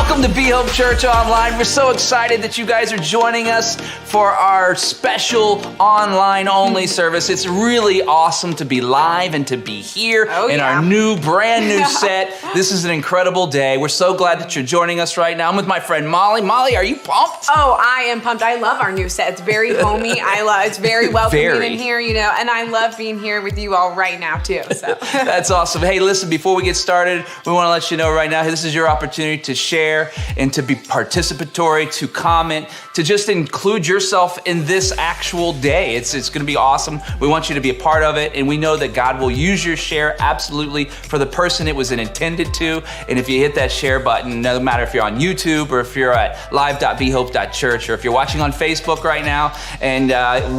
Welcome to Be Hope Church Online. We're so excited that you guys are joining us for our special online-only service. It's really awesome to be live and to be here in our brand new set. This is an incredible day. We're so glad that you're joining us right now. I'm with my friend Molly. Molly, are you pumped? Oh, I am pumped. I love our new set. It's very homey. It's very welcoming in here, and I love being here with you all right now too. So That's awesome. Hey, listen, before we get started, we want to let you know right now, this is your opportunity to share and to be participatory, to comment, to just include yourself in this actual day. It's going to be awesome. We want you to be a part of it, and we know that God will use your share absolutely for the person it was intended to. And if you hit that share button, no matter if you're on YouTube or if you're at live.behope.church or if you're watching on Facebook right now, and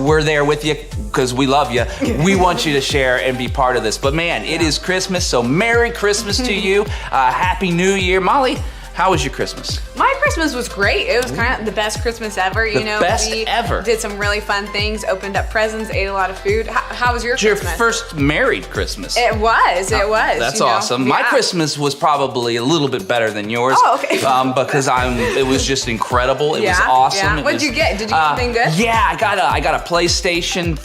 we're there with you because we love you, we want you to share and be part of this. But man, it is Christmas, so Merry Christmas to you. Happy New Year. Molly, how was your Christmas? my Christmas was great. It was kind of the best Christmas ever. We did some really fun things, opened up presents, ate a lot of food. How was your Christmas? Your first married Christmas. It was. That's awesome. My Christmas was probably a little bit better than yours. Oh, okay. Because it was just incredible. It was awesome. Yeah. What'd you get? Did you get anything good? Yeah, I got a PlayStation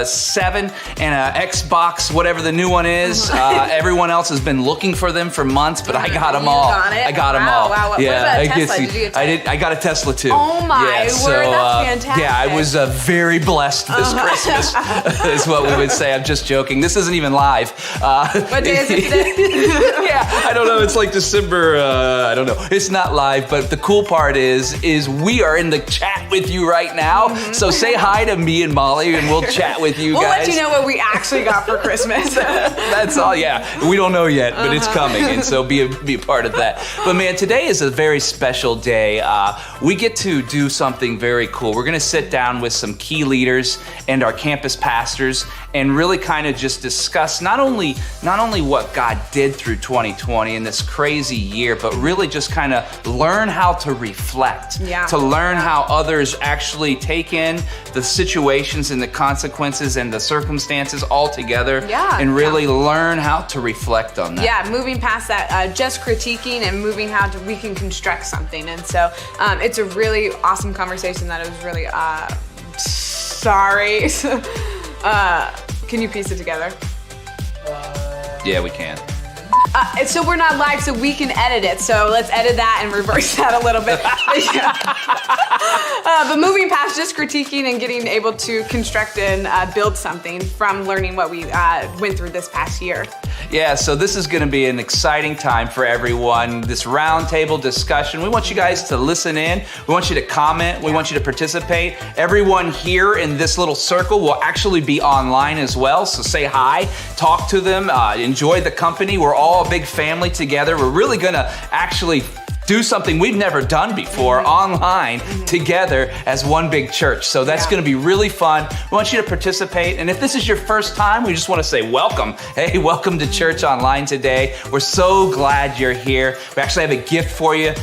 7 and a Xbox, whatever the new one is. Everyone else has been looking for them for months, but I got them all. I got them all. Wow. What about a Tesla? Did you get a Tesla? I got a Tesla too. Oh my word, that's fantastic. Yeah, I was very blessed this Christmas, is what we would say. I'm just joking. This isn't even live. What day is it today? Yeah, I don't know. It's like December, I don't know. It's not live, but the cool part is we are in the chat with you right now. Mm-hmm. So say hi to me and Molly, and we'll chat with you guys. We'll let you know what we actually got for Christmas. That's all, yeah. We don't know yet, but it's coming, and so be a part of that. But man, today is a very special day. We get to do something very cool. We're gonna sit down with some key leaders and our campus pastors and really kind of just discuss not only what God did through 2020 in this crazy year, but really just kind of learn how to reflect, to learn how others actually take in the situations and the consequences and the circumstances all together, and really learn how to reflect on that. Yeah, moving past that, just critiquing and moving how we can construct something. And so it's a really awesome conversation that I was really, sorry. Can you piece it together? Yeah, we can. So we're not live, so we can edit it. So let's edit that and reverse that a little bit. But moving past just critiquing and getting able to construct and build something from learning what we went through this past year. Yeah, so this is going to be an exciting time for everyone. This roundtable discussion. We want you guys to listen in. We want you to comment. We want you to participate. Everyone here in this little circle will actually be online as well. So say hi, talk to them, enjoy the company. We're all a big family together. We're really going to actually do something we've never done before online together as one big church. So that's going to be really fun. We want you to participate. And if this is your first time, we just want to say welcome. Hey, welcome to Church Online today. We're so glad you're here. We actually have a gift for you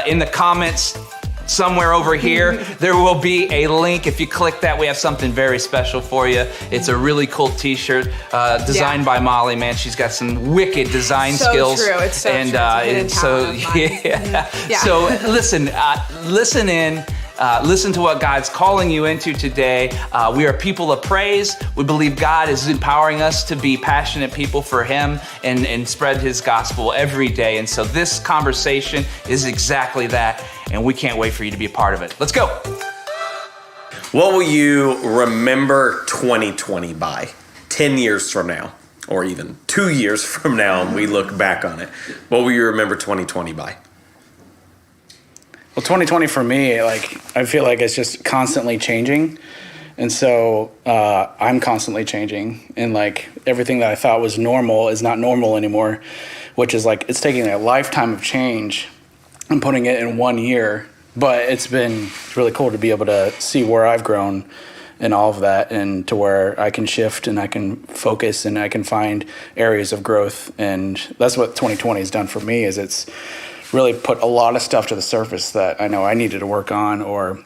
in the comments. Somewhere over here, there will be a link. If you click that, we have something very special for you. It's a really cool t-shirt designed by Molly, man. She's got some wicked design skills. True. It's so and, true. So listen in. Listen to what God's calling you into today. We are people of praise. We believe God is empowering us to be passionate people for Him and spread His gospel every day. And so this conversation is exactly that. And we can't wait for you to be a part of it. Let's go. What will you remember 2020 by 10 years from now? Or even 2 years from now, and we look back on it. What will you remember 2020 by? Well, 2020 for me, I feel like it's just constantly changing. And so I'm constantly changing. And everything that I thought was normal is not normal anymore, which is it's taking a lifetime of change and putting it in 1 year. But it's been really cool to be able to see where I've grown and all of that, and to where I can shift and I can focus and I can find areas of growth. And that's what 2020 has done for me, is it's really put a lot of stuff to the surface that I know I needed to work on or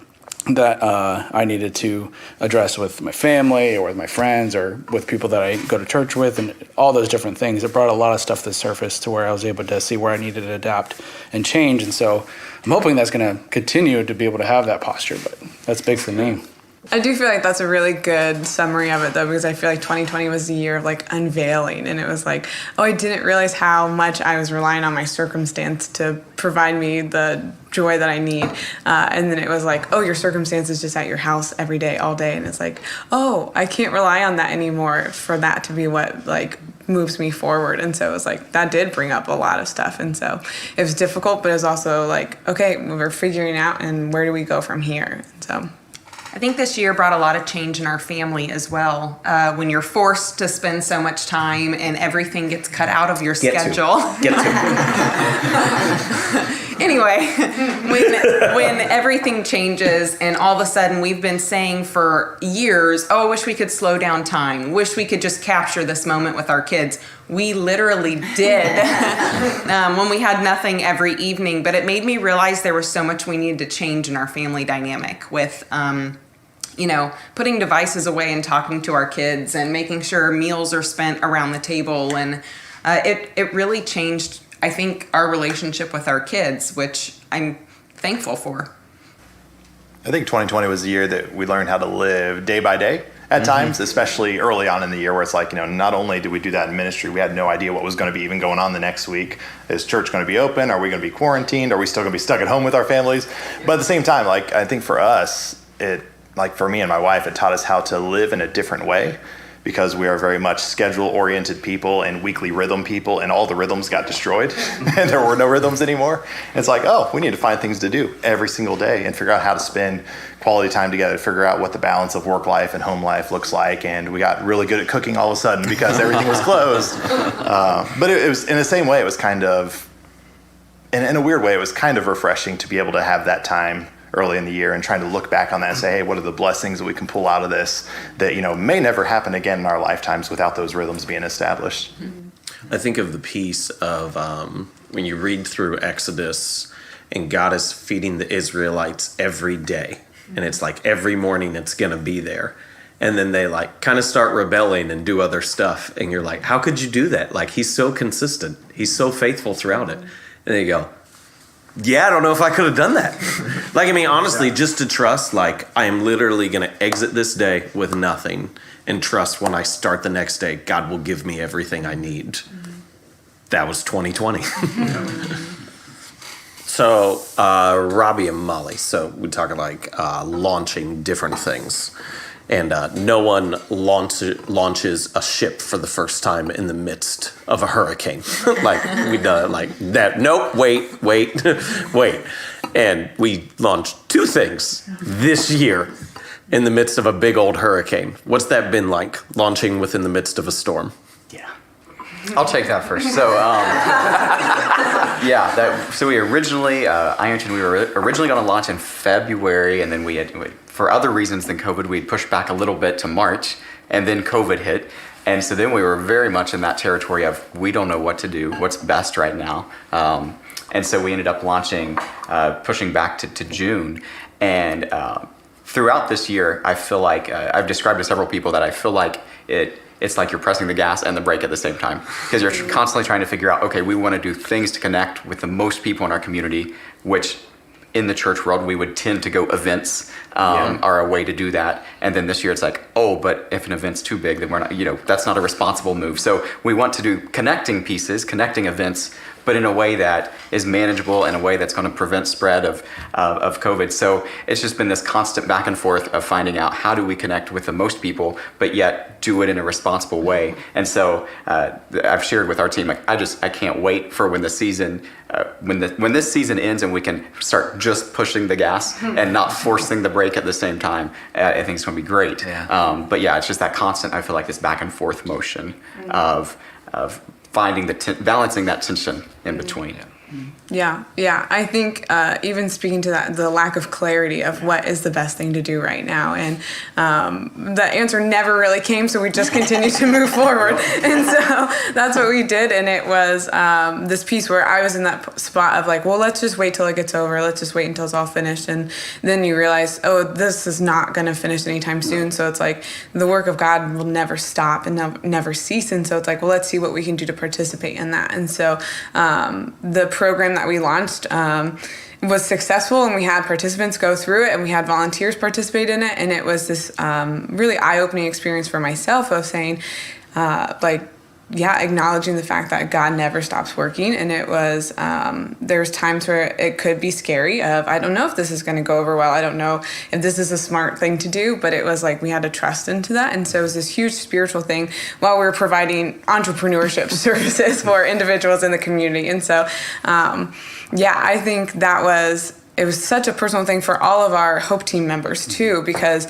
that I needed to address with my family or with my friends or with people that I go to church with, and all those different things. It brought a lot of stuff to the surface to where I was able to see where I needed to adapt and change. And so I'm hoping that's going to continue to be able to have that posture, but that's big for me. I do feel like that's a really good summary of it, though, because I feel like 2020 was the year of like unveiling, and it was like, oh, I didn't realize how much I was relying on my circumstance to provide me the joy that I need. And then it was like, oh, your circumstance is just at your house every day, all day. And it's like, oh, I can't rely on that anymore for that to be what like moves me forward. And so it was like, that did bring up a lot of stuff. And so it was difficult, but it was also like, okay, we're figuring out, and where do we go from here? And so I think this year brought a lot of change in our family as well. When you're forced to spend so much time and everything gets cut out of your schedule. Anyway, when everything changes and all of a sudden we've been saying for years, oh, I wish we could slow down time. Wish we could just capture this moment with our kids. We literally did when we had nothing every evening. But it made me realize there was so much we needed to change in our family dynamic with putting devices away and talking to our kids and making sure meals are spent around the table. And it really changed, I think, our relationship with our kids, which I'm thankful for. I think 2020 was the year that we learned how to live day by day at times, especially early on in the year where it's like, not only did we do that in ministry, we had no idea what was going to be even going on the next week. Is church going to be open? Are we going to be quarantined? Are we still going to be stuck at home with our families? But at the same time, like, I think for us, for me and my wife, it taught us how to live in a different way, because we are very much schedule-oriented people and weekly rhythm people, and all the rhythms got destroyed and there were no rhythms anymore. And it's like, oh, we need to find things to do every single day and figure out how to spend quality time together, figure out what the balance of work life and home life looks like. And we got really good at cooking all of a sudden because everything was closed. But it was, in the same way, it was kind of, in a weird way, it was kind of refreshing to be able to have that time early in the year and trying to look back on that and say, hey, what are the blessings that we can pull out of this that, may never happen again in our lifetimes without those rhythms being established. I think of the piece of when you read through Exodus and God is feeding the Israelites every day. And it's like every morning it's going to be there. And then they like kind of start rebelling and do other stuff. And you're like, how could you do that? Like, he's so consistent. He's so faithful throughout it. And then you go, yeah, I don't know if I could have done that. Honestly, just to trust, like, I am literally going to exit this day with nothing and trust when I start the next day, God will give me everything I need. That was 2020. So, Robbie and Molly, so we're talking like launching different things. And no one launches a ship for the first time in the midst of a hurricane. Like we done like that. Nope. Wait. And we launched two things this year in the midst of a big old hurricane. What's that been like, launching within the midst of a storm? Yeah. I'll take that first. So, so we originally, Ironton, we were originally going to launch in February, and then we had, for other reasons than COVID, we'd pushed back a little bit to March, and then COVID hit. And so then we were very much in that territory of, we don't know what to do, what's best right now. And so we ended up launching, pushing back to June. And throughout this year, I feel like, I've described to several people that I feel like it's like you're pressing the gas and the brake at the same time, because you're constantly trying to figure out, okay, we want to do things to connect with the most people in our community, which in the church world, we would tend to go events are a way to do that. And then this year it's like, oh, but if an event's too big, then we're not, that's not a responsible move. So we want to do connecting pieces, connecting events, but in a way that is manageable, in a way that's going to prevent spread of COVID. So it's just been this constant back and forth of finding out how do we connect with the most people, but yet do it in a responsible way. And so I've shared with our team, like, I can't wait for when the season, when this season ends and we can start just pushing the gas and not forcing the brake at the same time. I think it's going to be great. Yeah. But yeah, it's just that constant, I feel like, this back and forth motion of finding balancing that tension in between. Yeah. I think even speaking to that, the lack of clarity of what is the best thing to do right now, and the answer never really came, so we just continued to move forward, and so that's what we did. And it was this piece where I was in that spot of like, well, let's just wait till it gets over. Let's just wait until it's all finished, and then you realize, oh, this is not going to finish anytime soon. So it's like the work of God will never stop and never cease, and so it's like, well, let's see what we can do to participate in that. And so the program that we launched was successful, and we had participants go through it, and we had volunteers participate in it, and it was this really eye-opening experience for myself of saying, acknowledging the fact that God never stops working. And it was there's times where it could be scary of, I don't know if this is going to go over well, I don't know if this is a smart thing to do, but it was like we had to trust into that. And so it was this huge spiritual thing while we were providing entrepreneurship services for individuals in the community. And so I think it was such a personal thing for all of our Hope Team members too, because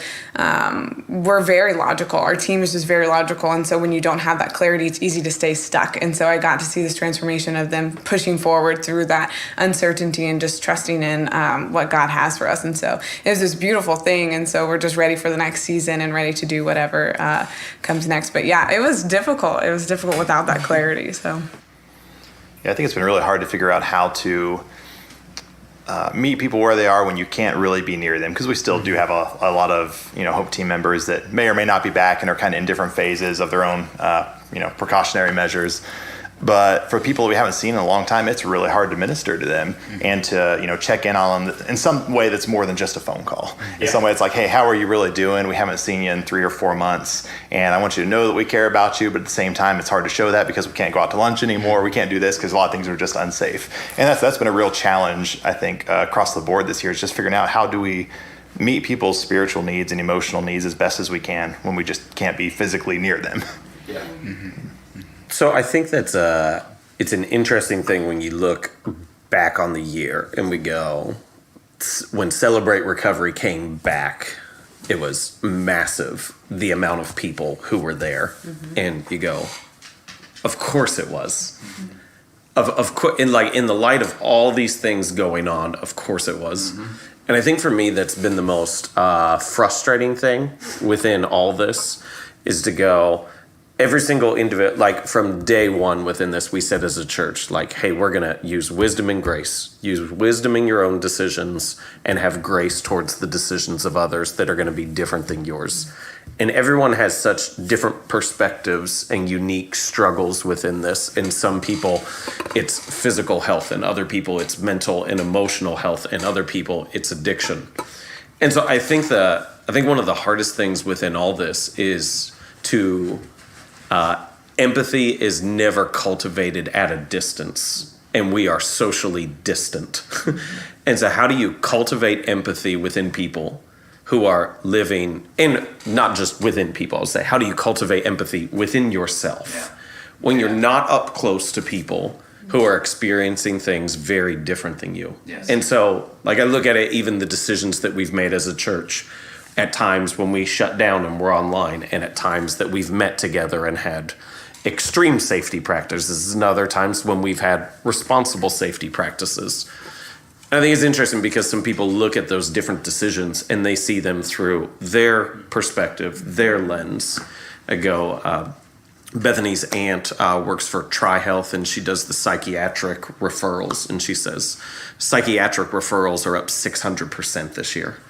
we're very logical. Our team is just very logical. And so when you don't have that clarity, it's easy to stay stuck. And so I got to see this transformation of them pushing forward through that uncertainty and just trusting in what God has for us. And so it was this beautiful thing. And so we're just ready for the next season and ready to do whatever comes next. But yeah, it was difficult. It was difficult without that clarity. So Yeah, I think it's been really hard to figure out how to meet people where they are when you can't really be near them, because we still do have a lot of Hope Team members that may or may not be back and are kind of in different phases of their own precautionary measures. But for people we haven't seen in a long time, it's really hard to minister to them and to check in on them in some way that's more than just a phone call. In some way, it's like, hey, how are you really doing? We haven't seen you in 3 or 4 months, and I want you to know that we care about you. But at the same time, it's hard to show that because we can't go out to lunch anymore. We can't do this because a lot of things are just unsafe. And that's been a real challenge, I think, across the board this year, is just figuring out how do we meet people's spiritual needs and emotional needs as best as we can when we just can't be physically near them. Yeah. Mm-hmm. So I think that's it's an interesting thing when you look back on the year and we go, when Celebrate Recovery came back, it was massive, the amount of people who were there. Mm-hmm. And you go, of course it was. Mm-hmm. Of course, in the light of all these things going on, of course it was. Mm-hmm. And I think for me, that's been the most frustrating thing within all this, is to go, every single individual, like from day one within this, we said as a church, like, hey, we're going to use wisdom and grace, use wisdom in your own decisions, and have grace towards the decisions of others that are going to be different than yours. And everyone has such different perspectives and unique struggles within this. And some people, it's physical health, and other people, it's mental and emotional health, and other people, it's addiction. And so I think one of the hardest things within all this is to empathy is never cultivated at a distance, and we are socially distant. And so how do you cultivate empathy within people who are living, and not just within people, I'll say, how do you cultivate empathy within yourself when you're not up close to people who are experiencing things very different than you? Yes. And so, like, I look at it, even the decisions that we've made as a church, at times when we shut down and we're online, and at times that we've met together and had extreme safety practices, and other times when we've had responsible safety practices. And I think it's interesting because some people look at those different decisions and they see them through their perspective, their lens. I go, Bethany's aunt works for TriHealth, and she does the psychiatric referrals, and she says psychiatric referrals are up 600% this year.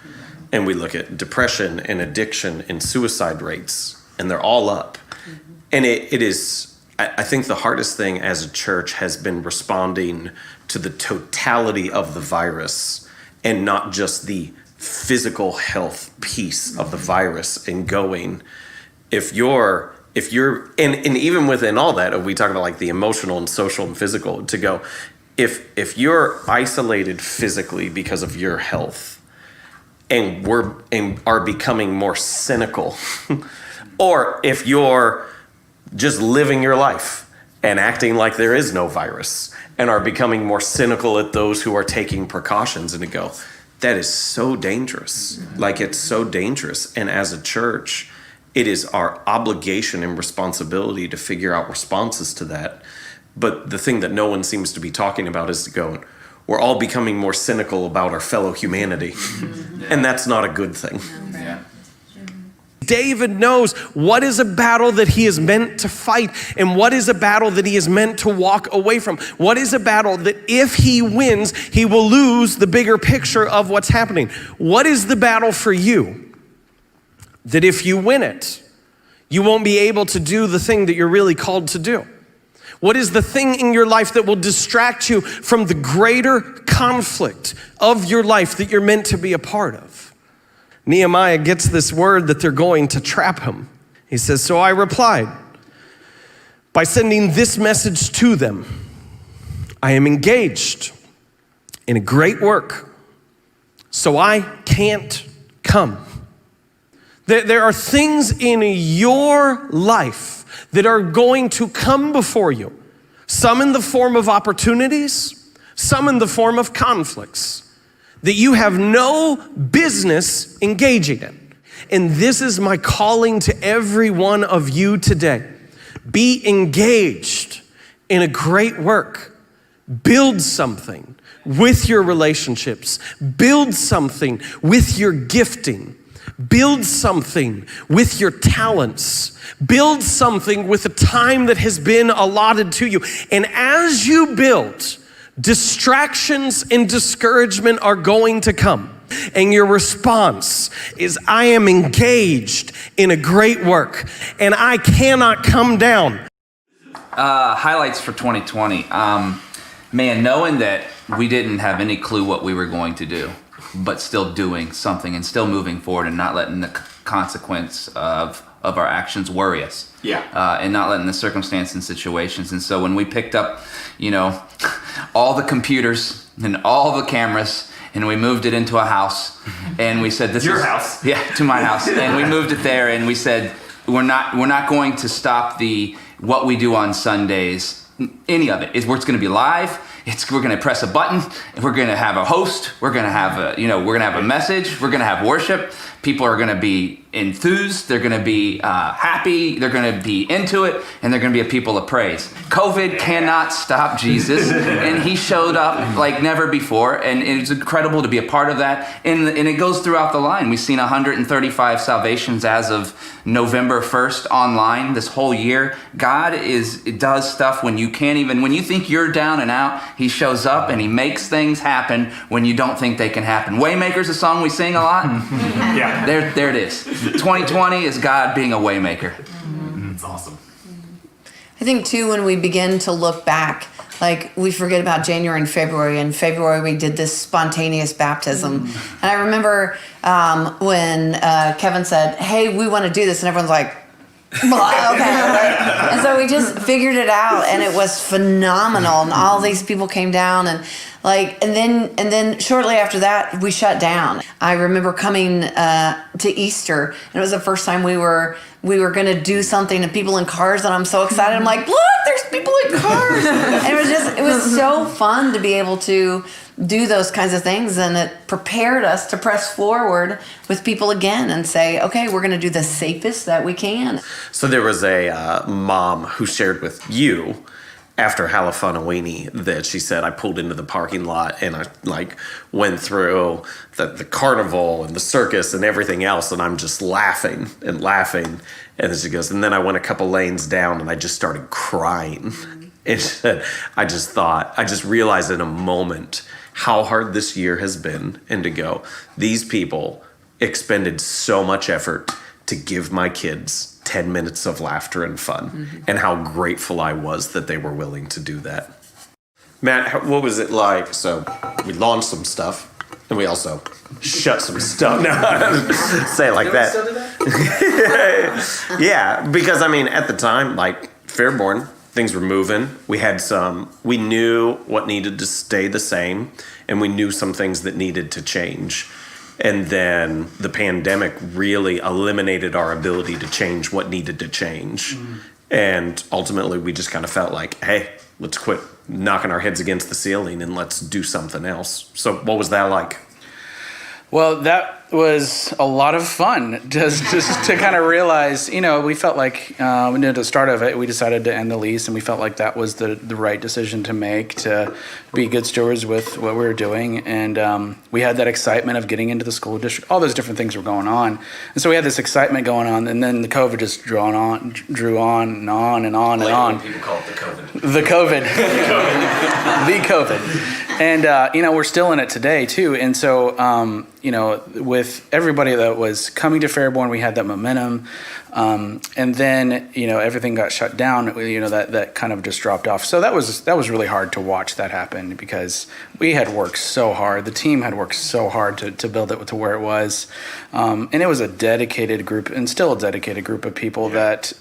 And we look at depression and addiction and suicide rates, and they're all up. Mm-hmm. And it is, I think the hardest thing as a church has been responding to the totality of the virus and not just the physical health piece of the virus, and going, if you're, and even within all that, we talk about like the emotional and social and physical, to go, if you're isolated physically because of your health, and are becoming more cynical, or if you're just living your life and acting like there is no virus and are becoming more cynical at those who are taking precautions, and to go, that is so dangerous. Like, it's so dangerous. And as a church, it is our obligation and responsibility to figure out responses to that. But the thing that no one seems to be talking about is we're all becoming more cynical about our fellow humanity. And that's not a good thing. Yeah. David knows what is a battle that he is meant to fight and what is a battle that he is meant to walk away from. What is a battle that if he wins, he will lose the bigger picture of what's happening. What is the battle for you that if you win it, you won't be able to do the thing that you're really called to do? What is the thing in your life that will distract you from the greater conflict of your life that you're meant to be a part of? Nehemiah gets this word that they're going to trap him. He says, so I replied by sending this message to them. I am engaged in a great work, so I can't come. There are things in your life that are going to come before you, some in the form of opportunities, some in the form of conflicts that you have no business engaging in. And this is my calling to every one of you today. Be engaged in a great work. Build something with your relationships. Build something with your gifting. Build something with your talents. Build something with the time that has been allotted to you. And as you build, distractions and discouragement are going to come. And your response is, I am engaged in a great work and I cannot come down. Highlights for 2020. Man, knowing that we didn't have any clue what we were going to do, but still doing something and still moving forward and not letting the consequence of our actions worry us. Yeah. And not letting the circumstance and situations. And so when we picked up, all the computers and all the cameras, and we moved it into a house, and we said, "This Your is house." Yeah, to my house." And we moved it there, and we said, "We're not going to stop what we do on Sundays. Any of it. It's going to be live. We're going to press a button. We're going to have a host. We're going to have we're going to have a message. We're going to have worship. People are going to be enthused. They're going to be happy. They're going to be into it, and they're going to be a people of praise. COVID cannot stop Jesus, and he showed up like never before, and it's incredible to be a part of that. And it goes throughout the line. We've seen 135 salvations as of November 1st online this whole year. God does stuff when you think you're down and out. He shows up and he makes things happen when you don't think they can happen. Waymaker's a song we sing a lot. Yeah. There it is. 2020 is God being a waymaker. It's awesome. I think too, when we begin to look back, like we forget about January and February. In February, we did this spontaneous baptism. And I remember when Kevin said, hey, we want to do this. And everyone's like, well, okay. And so we just figured it out, and it was phenomenal. And all these people came down, and then shortly after that, we shut down. I remember coming to Easter, and it was the first time we were going to do something, and people in cars, and I'm so excited. I'm like, look, there's people in cars. And it was so fun to be able to do those kinds of things, and it prepared us to press forward with people again and say, okay, we're going to do the safest that we can. So there was a mom who shared with you after Halifanawini that she said, I pulled into the parking lot and I went through the carnival and the circus and everything else, and I'm just laughing. And then she goes, and then I went a couple lanes down and I just started crying. And she said, I just realized in a moment how hard this year has been, and to go, these people expended so much effort to give my kids 10 minutes of laughter and fun, and how grateful I was that they were willing to do that. Matt, what was it like? So we launched some stuff, and we also shut some stuff. No, say it like that. Yeah, because at the time, Fairborn, things were moving. We knew what needed to stay the same, and we knew some things that needed to change. And then the pandemic really eliminated our ability to change what needed to change. And ultimately, we just kind of felt like, hey, let's quit knocking our heads against the ceiling and let's do something else. So what was that like? Well, that was a lot of fun, just to kind of realize, we felt like at the start of it, we decided to end the lease, and we felt like that was the right decision to make, to be good stewards with what we were doing. And we had that excitement of getting into the school district. All those different things were going on. And so we had this excitement going on, and then the COVID just drew on and on and on and on. People call it the COVID. The COVID. The COVID. And, we're still in it today, too. And so, with everybody that was coming to Fairborn, we had that momentum. And then, everything got shut down, that kind of just dropped off. So that was really hard to watch that happen, because we had worked so hard. The team had worked so hard to build it to where it was. And it was a dedicated group, and still a dedicated group of people that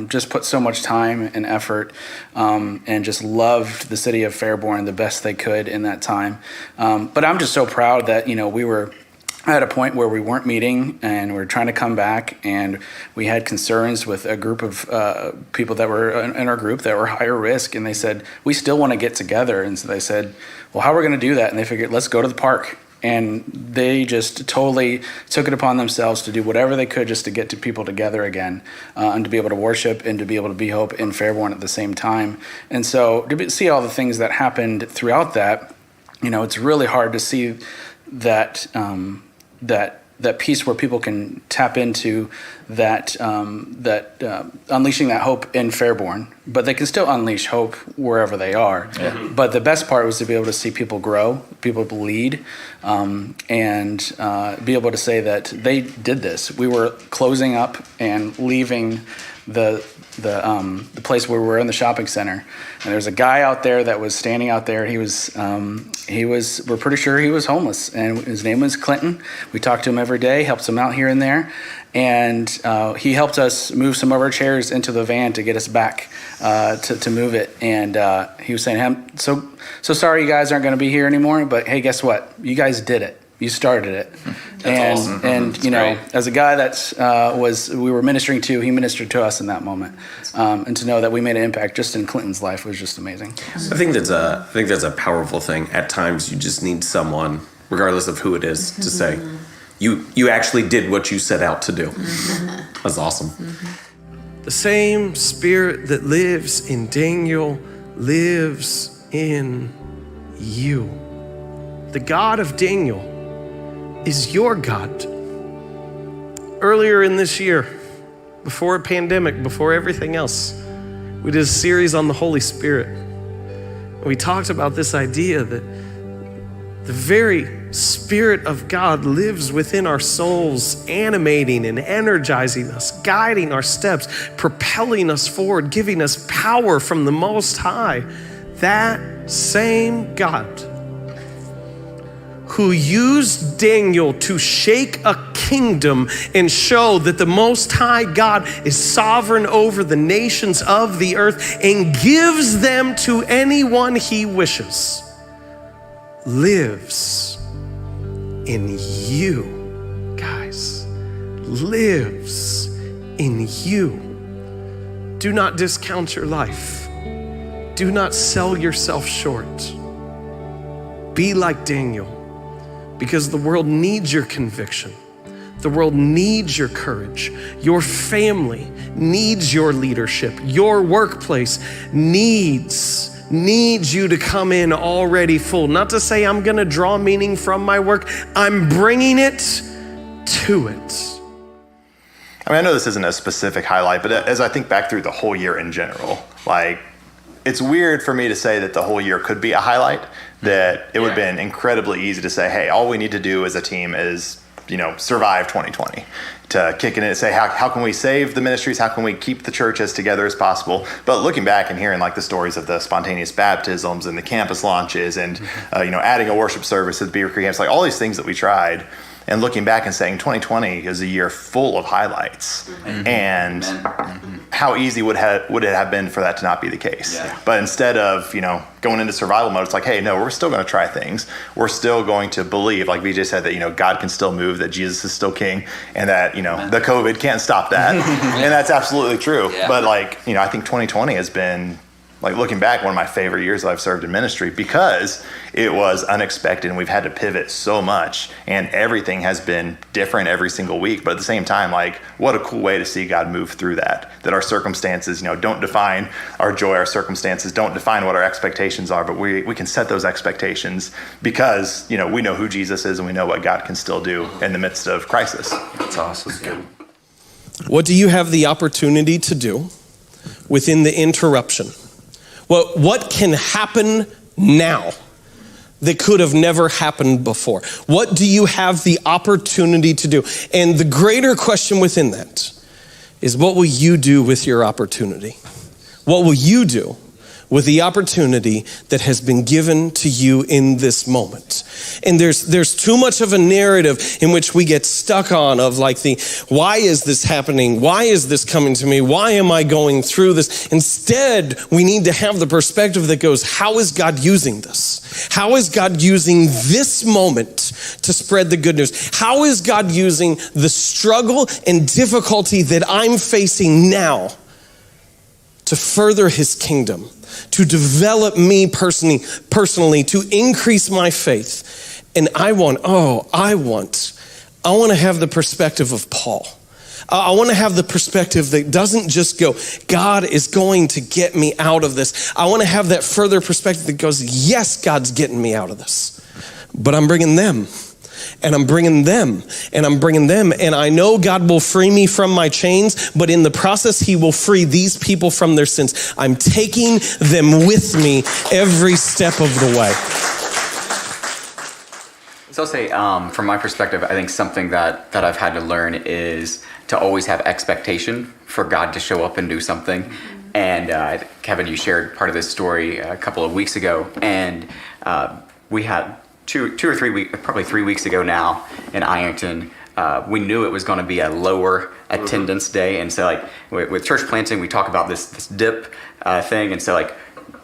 just put so much time and effort and just loved the city of Fairborn the best they could in that time. But I'm just so proud that, we were at a point where we weren't meeting, and we were trying to come back, and we had concerns with a group of people that were in our group that were higher risk, and they said, we still want to get together. And so they said, well, how are we going to do that? And they figured, let's go to the park. And they just totally took it upon themselves to do whatever they could just to get people together again, and to be able to worship and to be able to be hope in Fairborn at the same time. And so to see all the things that happened throughout that, it's really hard to see that that piece where people can tap into that unleashing that hope in Fairborn, but they can still unleash hope wherever they are. Yeah. But the best part was to be able to see people grow, people lead, and be able to say that they did this. We were closing up and leaving the place where we were in the shopping center, and there's a guy out there that was standing out there. He was we're pretty sure he was homeless, and his name was Clinton. We talked to him every day, helped him out here and there, and he helped us move some of our chairs into the van to get us back to move it. And he was saying, so sorry you guys aren't going to be here anymore, but hey, guess what? You guys did it. You started it. That's awesome. And as a guy we were ministering to, he ministered to us in that moment. And to know that we made an impact just in Clinton's life was just amazing. I think that's a powerful thing. At times you just need someone, regardless of who it is, to say, you actually did what you set out to do. That's awesome. The same spirit that lives in Daniel lives in you. The God of Daniel is your God. Earlier in this year, before a pandemic, before everything else, we did a series on the Holy Spirit. And we talked about this idea that the very Spirit of God lives within our souls, animating and energizing us, guiding our steps, propelling us forward, giving us power from the Most High. That same God who used Daniel to shake a kingdom and show that the Most High God is sovereign over the nations of the earth and gives them to anyone he wishes, lives in you, guys. Lives in you. Do not discount your life. Do not sell yourself short. Be like Daniel. Because the world needs your conviction. The world needs your courage. Your family needs your leadership. Your workplace needs you to come in already full. Not to say I'm gonna draw meaning from my work. I'm bringing it to it. I mean, I know this isn't a specific highlight, but as I think back through the whole year in general, it's weird for me to say that the whole year could be a highlight, that it would have been incredibly easy to say, hey, all we need to do as a team is, survive 2020. To kick it in and say, how can we save the ministries? How can we keep the church as together as possible? But looking back and hearing the stories of the spontaneous baptisms and the campus launches and, adding a worship service at the Beaver Creek camps, all these things that we tried, and looking back and saying 2020 is a year full of highlights. Mm-hmm. And how easy would it have been for that to not be the case? Yeah. But instead of, going into survival mode, it's like, hey, no, we're still going to try things. We're still going to believe, like BJ said, that, God can still move, that Jesus is still king, and that, the COVID can't stop that. And that's absolutely true. Yeah. But I think 2020 has been like looking back, one of my favorite years that I've served in ministry, because it was unexpected and we've had to pivot so much and everything has been different every single week. But at the same time, like, what a cool way to see God move through that our circumstances, don't define our joy. Our circumstances don't define what our expectations are, but we can set those expectations because, we know who Jesus is and we know what God can still do in the midst of crisis. That's awesome. Good. What do you have the opportunity to do within the interruption? What can happen now that could have never happened before? What do you have the opportunity to do? And the greater question within that is, what will you do with your opportunity? What will you do with the opportunity that has been given to you in this moment? And there's too much of a narrative in which we get stuck on of like why is this happening? Why is this coming to me? Why am I going through this? Instead, we need to have the perspective that goes, how is God using this? How is God using this moment to spread the good news? How is God using the struggle and difficulty that I'm facing now to further his kingdom, to develop me personally, to increase my faith? And I want to have the perspective of Paul. I want to have the perspective that doesn't just go, God is going to get me out of this. I want to have that further perspective that goes, yes, God's getting me out of this, but I'm bringing them. And I'm bringing them, and I'm bringing them. And I know God will free me from my chains, but in the process, he will free these people from their sins. I'm taking them with me every step of the way. So I'll say, from my perspective, I think something that I've had to learn is to always have expectation for God to show up and do something. And Kevin, you shared part of this story a couple of weeks ago, and we had two or 3 weeks, probably 3 weeks ago now in Ironton, we knew it was going to be a lower attendance day. And so like with church planting, we talk about this dip thing. And so like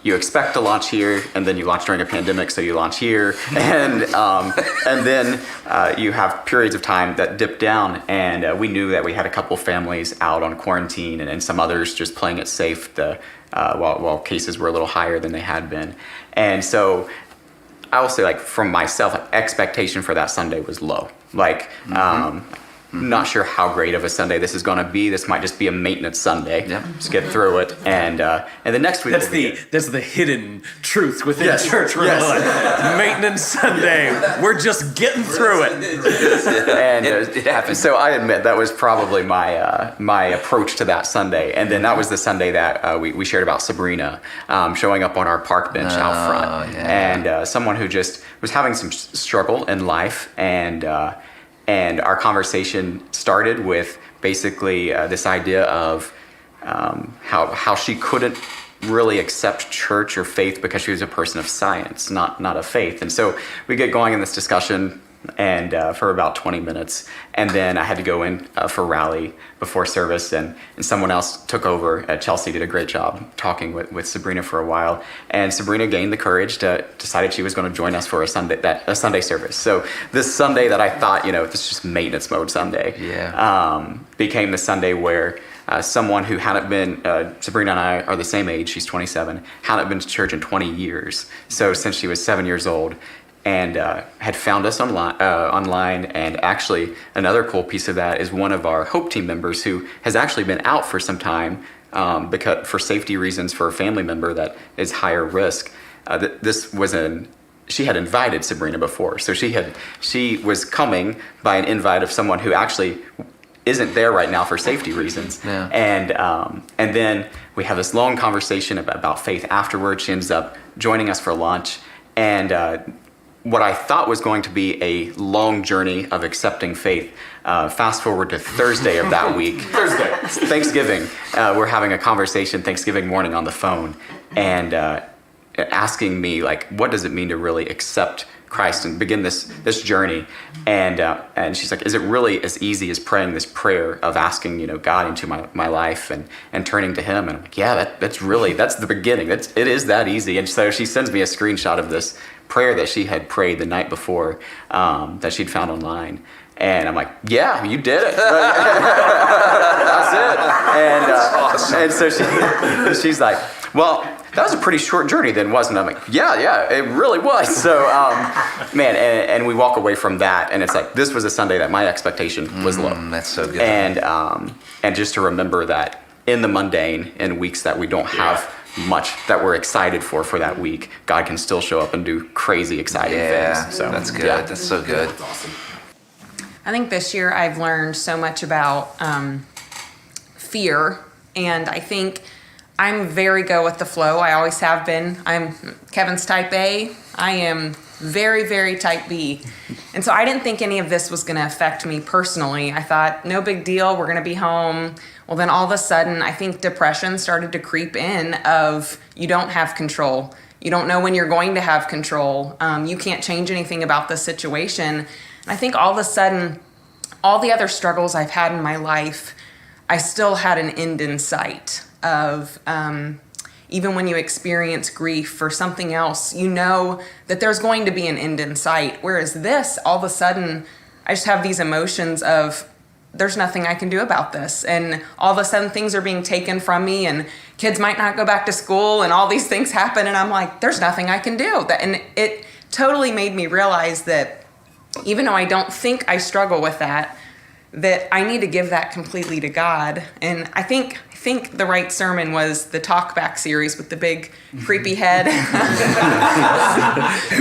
you expect to launch here and then you launch during a pandemic. So you launch here and then you have periods of time that dip down. And we knew that we had a couple families out on quarantine and some others just playing it safe while cases were a little higher than they had been. And so I will say, like, from myself, expectation for that Sunday was low. Like, not sure how great of a Sunday this is going to be. This might just be a maintenance Sunday. Yep. Just get through it, and the next week. That's the hidden truth within church. Yes. Maintenance Sunday. We're just getting through it. And it happens. So I admit that was probably my approach to that Sunday, and then that was the Sunday that we shared about Sabrina showing up on our park bench out front, and someone who just was having some struggle in life, and our conversation started with basically this idea of how she couldn't really accept church or faith because she was a person of science, not of faith. And so we get going in this discussion and for about 20 minutes. And then I had to go in for rally before service, and someone else took over. Chelsea did a great job talking with Sabrina for a while. And Sabrina gained the courage to decided she was going to join us for a Sunday service. So this Sunday that I thought, this is just maintenance mode Sunday, became the Sunday where someone who hadn't been, Sabrina and I are the same age, she's 27, hadn't been to church in 20 years. So since she was 7 years old, and had found us online. And actually, another cool piece of that is one of our Hope Team members who has actually been out for some time because for safety reasons for a family member that is higher risk. She had invited Sabrina before, so she was coming by an invite of someone who actually isn't there right now for safety reasons. Yeah. And then we have this long conversation about faith afterwards. She ends up joining us for lunch, and what I thought was going to be a long journey of accepting faith. Fast forward to Thursday of that week. Thanksgiving. We're having a conversation Thanksgiving morning on the phone, and asking me, like, what does it mean to really accept Christ and begin this journey? And she's like, is it really as easy as praying this prayer of asking, God into my life and turning to him? And I'm like, yeah, that's the beginning. It is that easy. And so she sends me a screenshot of this prayer that she had prayed the night before, that she'd found online. And I'm like, yeah, you did it. That's it. And so she's like, well, that was a pretty short journey then, wasn't it? I'm like, yeah, it really was. So, man, and we walk away from that, and it's like, this was a Sunday that my expectation was low. That's so good. And just to remember that in the mundane, in weeks that we don't have much that we're excited for that week, God can still show up and do crazy, exciting things. So that's good. yeah. That's so good. That's awesome. I think this year I've learned so much about fear, and I think I'm very go with the flow. I always have been. Kevin's type A. I am very, very type B. And so I didn't think any of this was going to affect me personally. I thought, no big deal, we're going to be home. Well, then all of a sudden, I think depression started to creep in of you don't have control. You don't know when you're going to have control. You can't change anything about the situation. And I think all of a sudden, all the other struggles I've had in my life, I still had an end in sight of even when you experience grief or something else, you know that there's going to be an end in sight. Whereas this, all of a sudden, I just have these emotions of there's nothing I can do about this. And all of a sudden things are being taken from me and kids might not go back to school and all these things happen. And I'm like, there's nothing I can do. And it totally made me realize that even though I don't think I struggle with that I need to give that completely to God. And I think the right sermon was the Talk Back series with the big creepy head.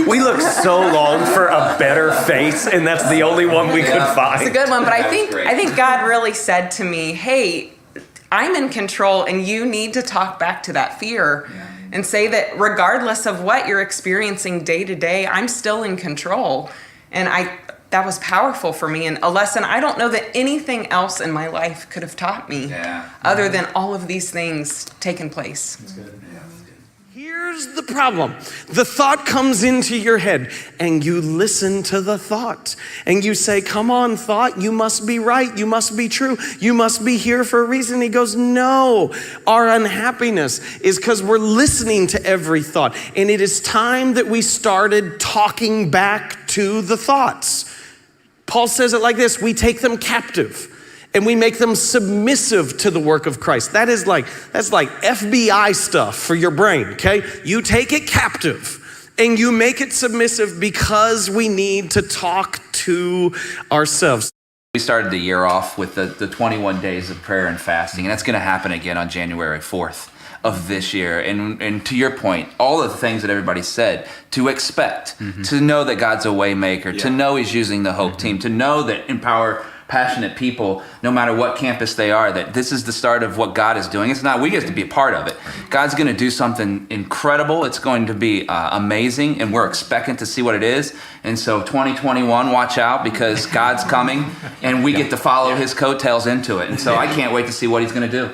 We looked so long for a better face, and that's the only one we could find. It's a good one, but I think God really said to me, hey, I'm in control and you need to talk back to that fear and say that regardless of what you're experiencing day to day, I'm still in control. And that was powerful for me, and a lesson I don't know that anything else in my life could have taught me other than all of these things taking place. That's good. Here's the problem. The thought comes into your head and you listen to the thought and you say, come on, thought, you must be right. You must be true. You must be here for a reason. He goes, no, our unhappiness is because we're listening to every thought. And it is time that we started talking back to the thoughts. Paul says it like this: we take them captive and we make them submissive to the work of Christ. That's like FBI stuff for your brain, okay? You take it captive and you make it submissive because we need to talk to ourselves. We started the year off with the 21 days of prayer and fasting, and that's going to happen again on January 4th of this year. And to your point, all of the things that everybody said, to expect, to know that God's a way maker, to know he's using the Hope team, to know that Empower passionate people, no matter what campus they are, that this is the start of what God is doing. It's not, we get to be a part of it. God's going to do something incredible. It's going to be amazing, and we're expecting to see what it is. And so 2021, watch out, because God's coming, and we get to follow his coattails into it. And so I can't wait to see what he's going to do.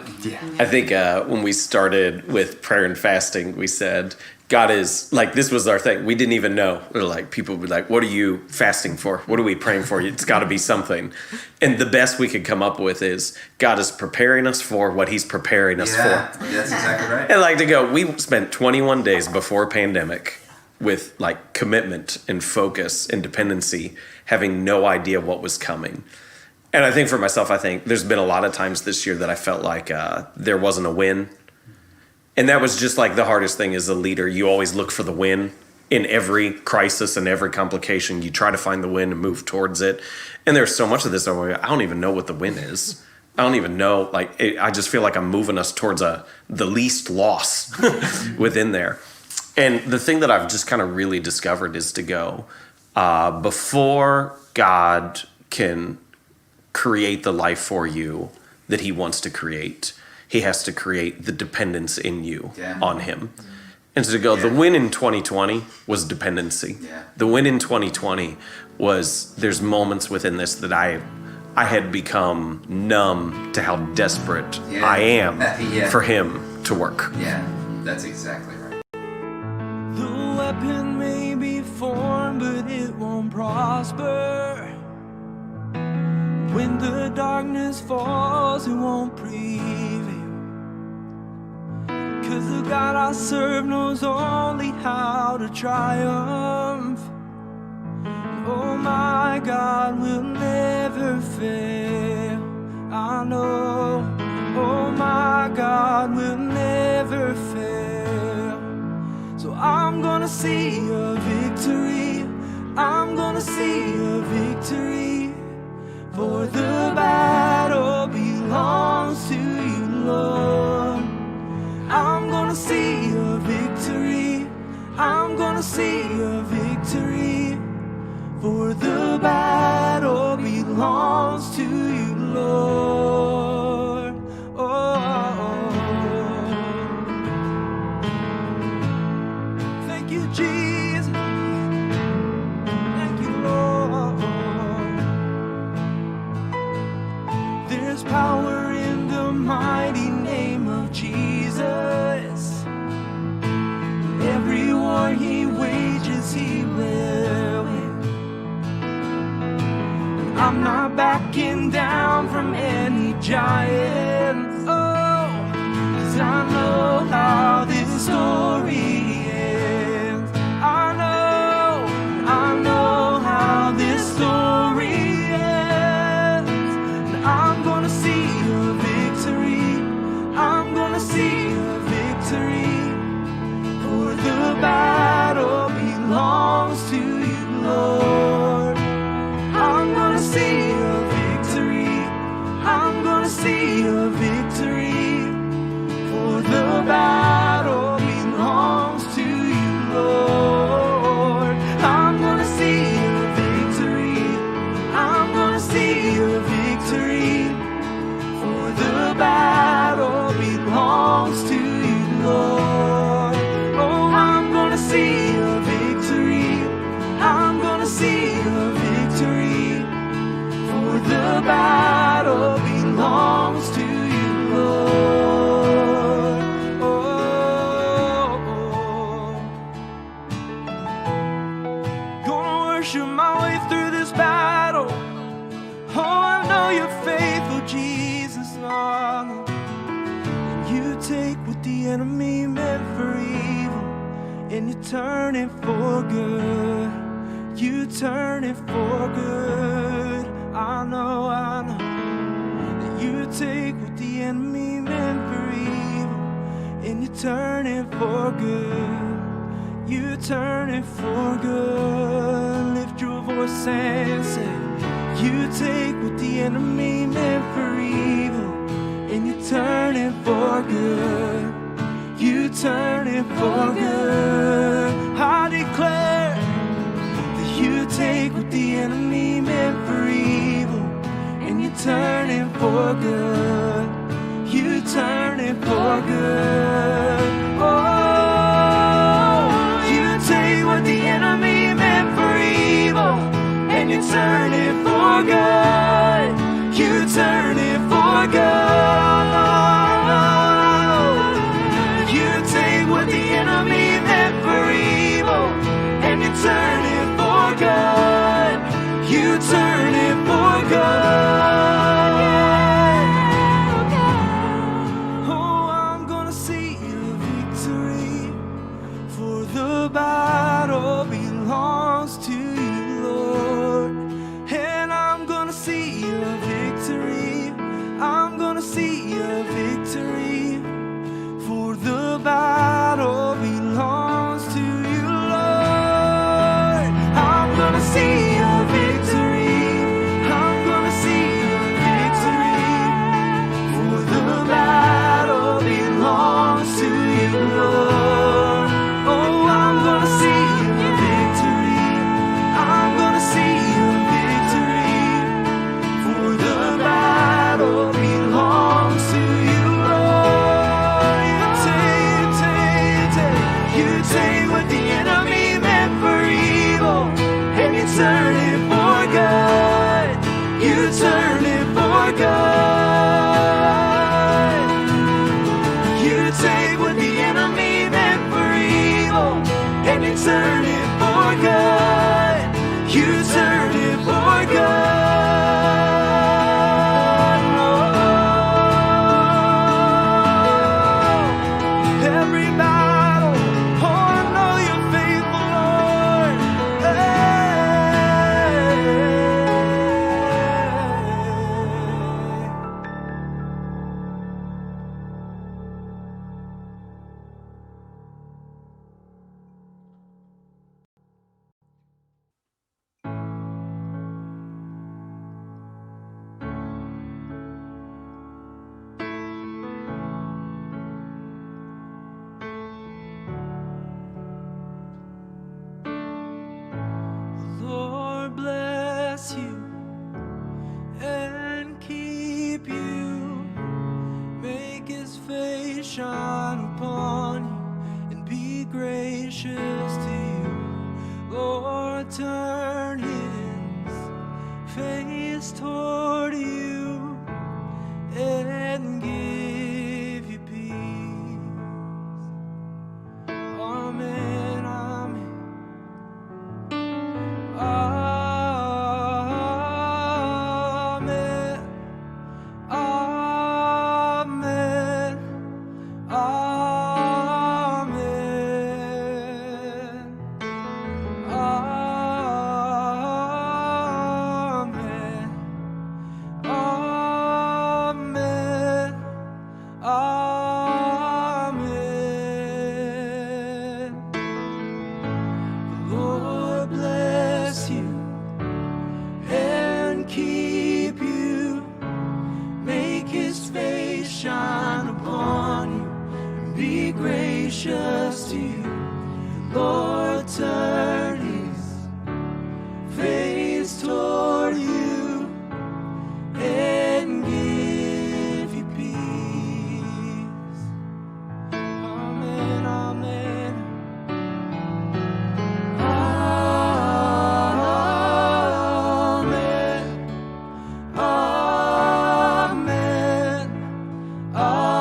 I think when we started with prayer and fasting, we said, God is, like, this was our thing. We didn't even know. We're like, people would be like, what are you fasting for? What are we praying for? It's got to be something. And the best we could come up with is God is preparing us for what he's preparing us for. That's exactly right. And like to go, we spent 21 days before pandemic with like commitment and focus and dependency, having no idea what was coming. And I think for myself, I think there's been a lot of times this year that I felt like there wasn't a win. And that was just like the hardest thing as a leader. You always look for the win in every crisis and every complication. You try to find the win and move towards it. And there's so much of this, I don't even know what the win is. I don't even know. I just feel like I'm moving us towards the least loss within there. And the thing that I've just kind of really discovered is to go, before God can create the life for you that he wants to create, he has to create the dependence in you on him. And so to go, the win in 2020 was dependency. The win in 2020 was, there's moments within this that I had become numb to how desperate I am for him to work. Yeah, that's exactly right. The weapon may be formed, but it won't prosper. When the darkness falls, it won't prevail. 'Cause the God I serve knows only how to triumph. Oh, my God will never fail. I know. Oh, my God will never fail. I'm gonna see a victory. I'm gonna see a victory. For the battle belongs to you, Lord. I'm gonna see a victory. I'm gonna see a victory. For the battle belongs to you, Lord. Thank you, Jesus. Thank you, Lord. There's power in the mighty name of Jesus. Every war he wages, he will win. I'm not backing down from any giants. Oh, 'cause I know how this story ends. I know how this story ends. And I'm gonna see a victory. I'm gonna see a victory. For the battle belongs to you, Lord. I'm gonna see a victory. I'm gonna see a victory. For the battle belongs to you, Lord. I'm gonna see a victory. I'm gonna see a victory. For the battle belongs to you, Lord. Oh, I'm gonna see a victory. I'm gonna see a victory. For the battle belongs to you, Lord. Gonna worship my way through this battle. Oh, I know you're faithful, Jesus, Lord. You take what the enemy meant for evil, and you turn it for good. You turn it for good. I know that you take what the enemy meant for evil, and you turn it for good. You turn it for good. Lift your voice and say, you take what the enemy meant for evil, and you turn it for good. You turn it for good. I declare that you take what the enemy meant for evil, and you turn it for good. You turn it for good. Oh, you take what the enemy meant for evil, and you turn it for good. You turn it for good. You take what the enemy meant for evil, and you turn it for good. You turn it for good. Oh, I'm gonna see a victory. For the battle belongs to you, Lord. And I'm gonna see a victory. shine upon you and be gracious to you. Lord, turn his face toward you and give you peace. Amen, amen. Amen. Amen. Amen. Amen. Amen. The Lord bless you and keep you. Make his face shine upon you and be gracious to you. Lord, turn his face toward you and give you peace. Amen, amen. Amen. Amen. Amen.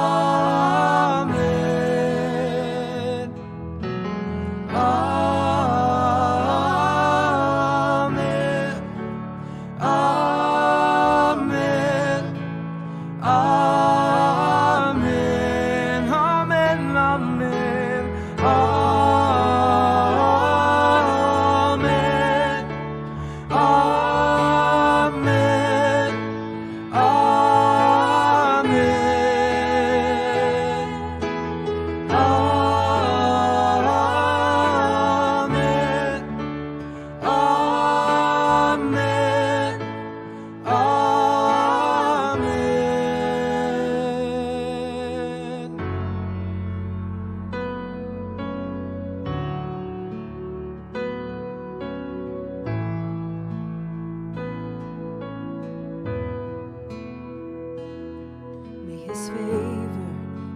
his favor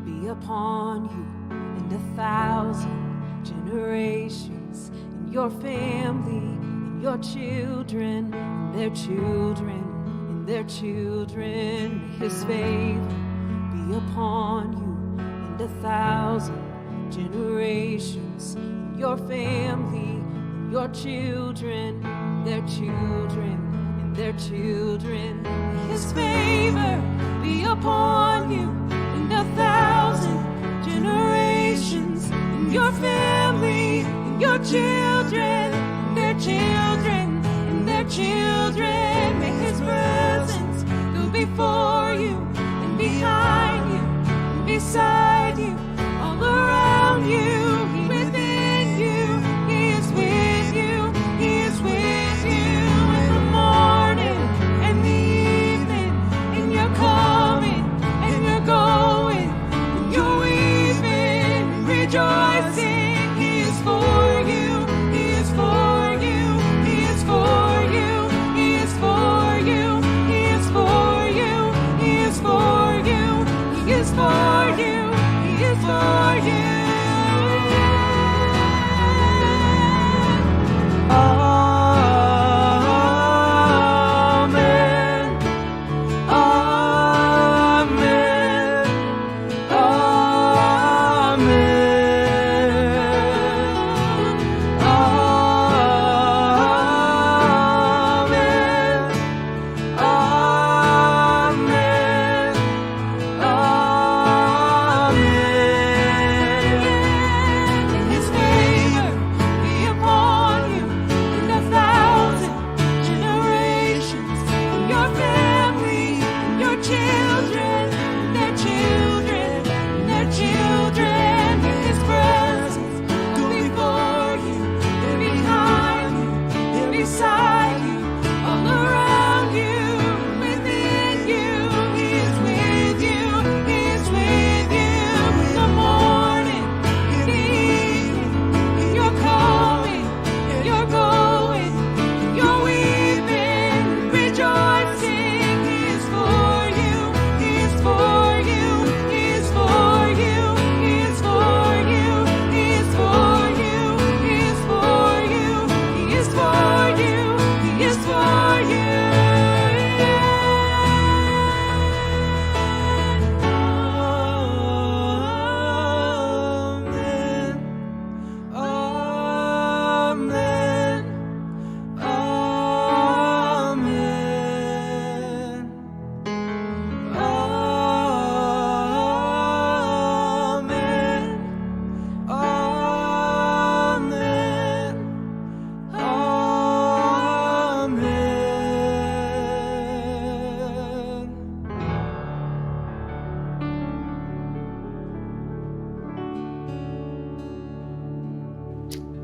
be upon you and 1,000 generations, and your family, and your children, and their children, and their children. May his favor be upon you and 1,000 generations, and your family, and your children, and their children, and their children. May his favor be upon you and 1,000 generations, and your family, and your children, and their children, and their children. May his presence go before you and behind you and beside you, all around you, within you. He is with you, he is with you in the morning and the evening, and you're coming and you're going, and you're weeping and rejoicing. He is for you, he is for you, he is for you, he is for you, he is for you, he is for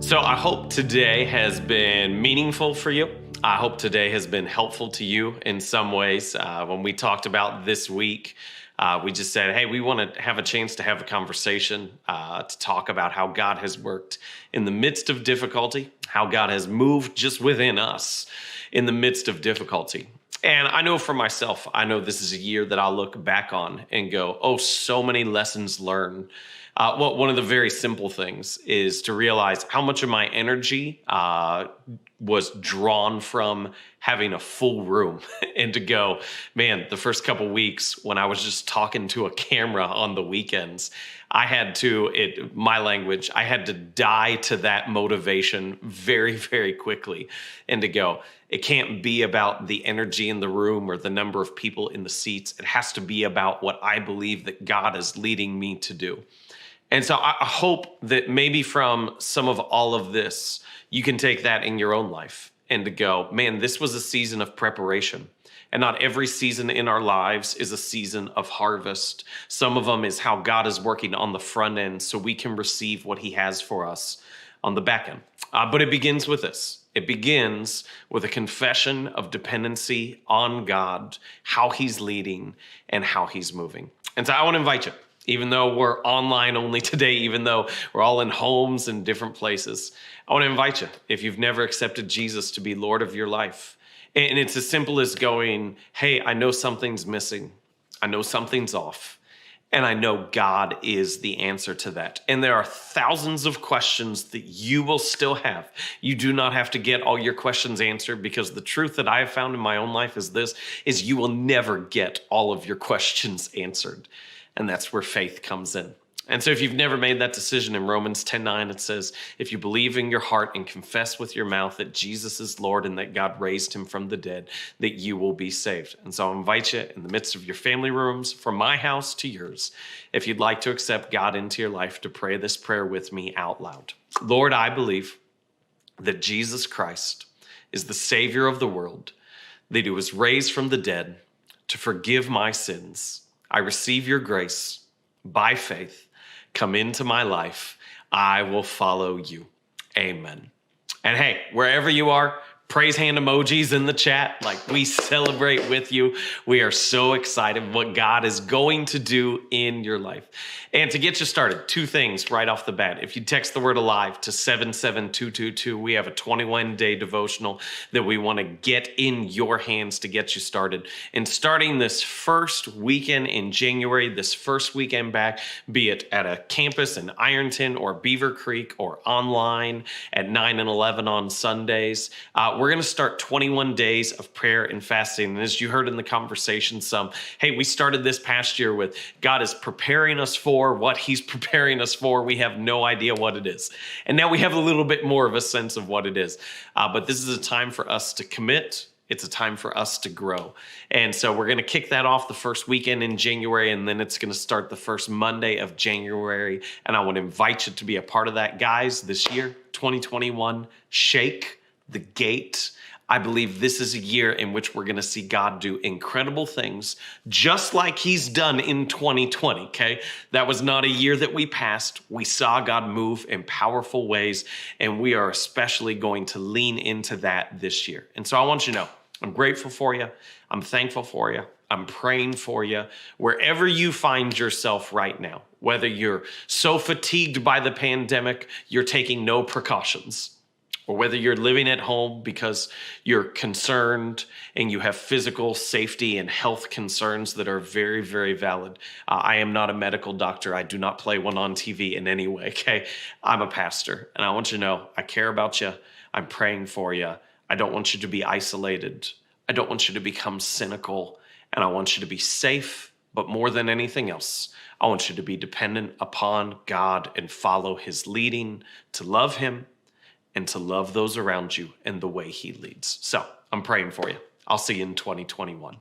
So I hope today has been meaningful for you. I hope today has been helpful to you in some ways. When we talked about this week, we just said, hey, we want to have a chance to have a conversation, to talk about how God has worked in the midst of difficulty, how God has moved just within us in the midst of difficulty. And I know for myself, I know this is a year that I'll look back on and go, oh, so many lessons learned. Well, one of the very simple things is to realize how much of my energy was drawn from having a full room and to go, man, the first couple weeks when I was just talking to a camera on the weekends, I had to, my language, I had to die to that motivation very, very quickly and to go, it can't be about the energy in the room or the number of people in the seats. It has to be about what I believe that God is leading me to do. And so I hope that maybe from some of all of this, you can take that in your own life and to go, man, this was a season of preparation. And not every season in our lives is a season of harvest. Some of them is how God is working on the front end so we can receive what he has for us on the back end. But it begins with this. It begins with a confession of dependency on God, how he's leading and how he's moving. And so I want to invite you, even though we're online only today, even though we're all in homes and different places, I want to invite you, if you've never accepted Jesus to be Lord of your life, and it's as simple as going, hey, I know something's missing. I know something's off. And I know God is the answer to that. And there are thousands of questions that you will still have. You do not have to get all your questions answered, because the truth that I have found in my own life is this, is you will never get all of your questions answered. And that's where faith comes in. And so if you've never made that decision, in Romans 10:9, it says, if you believe in your heart and confess with your mouth that Jesus is Lord and that God raised him from the dead, that you will be saved. And so I invite you in the midst of your family rooms, from my house to yours, if you'd like to accept God into your life, to pray this prayer with me out loud. Lord, I believe that Jesus Christ is the Savior of the world, that he was raised from the dead to forgive my sins. I receive your grace by faith. Come into my life. I will follow you. Amen. And hey, wherever you are, praise hand emojis in the chat. Like, we celebrate with you. We are so excited what God is going to do in your life. And to get you started, two things right off the bat. If you text the word ALIVE to 77222, we have a 21-day devotional that we want to get in your hands to get you started. And starting this first weekend in January, this first weekend back, be it at a campus in Ironton or Beaver Creek or online at 9 and 11 on Sundays, we're going to start 21 days of prayer and fasting. And as you heard in the conversation, hey, we started this past year with God is preparing us for what he's preparing us for. We have no idea what it is. And now we have a little bit more of a sense of what it is. But this is a time for us to commit. It's a time for us to grow. And so we're going to kick that off the first weekend in January, and then it's going to start the first Monday of January. And I want to invite you to be a part of that. Guys, this year, 2021, shake the gate. I believe this is a year in which we're going to see God do incredible things, just like he's done in 2020, okay? That was not a year that we passed. We saw God move in powerful ways, and we are especially going to lean into that this year. And so I want you to know, I'm grateful for you. I'm thankful for you. I'm praying for you. Wherever you find yourself right now, whether you're so fatigued by the pandemic, you're taking no precautions, or whether you're living at home because you're concerned and you have physical safety and health concerns that are very, very valid. I am not a medical doctor. I do not play one on TV in any way, okay? I'm a pastor, and I want you to know I care about you. I'm praying for you. I don't want you to be isolated. I don't want you to become cynical, and I want you to be safe, but more than anything else, I want you to be dependent upon God and follow his leading, to love him, and to love those around you and the way he leads. So I'm praying for you. I'll see you in 2021.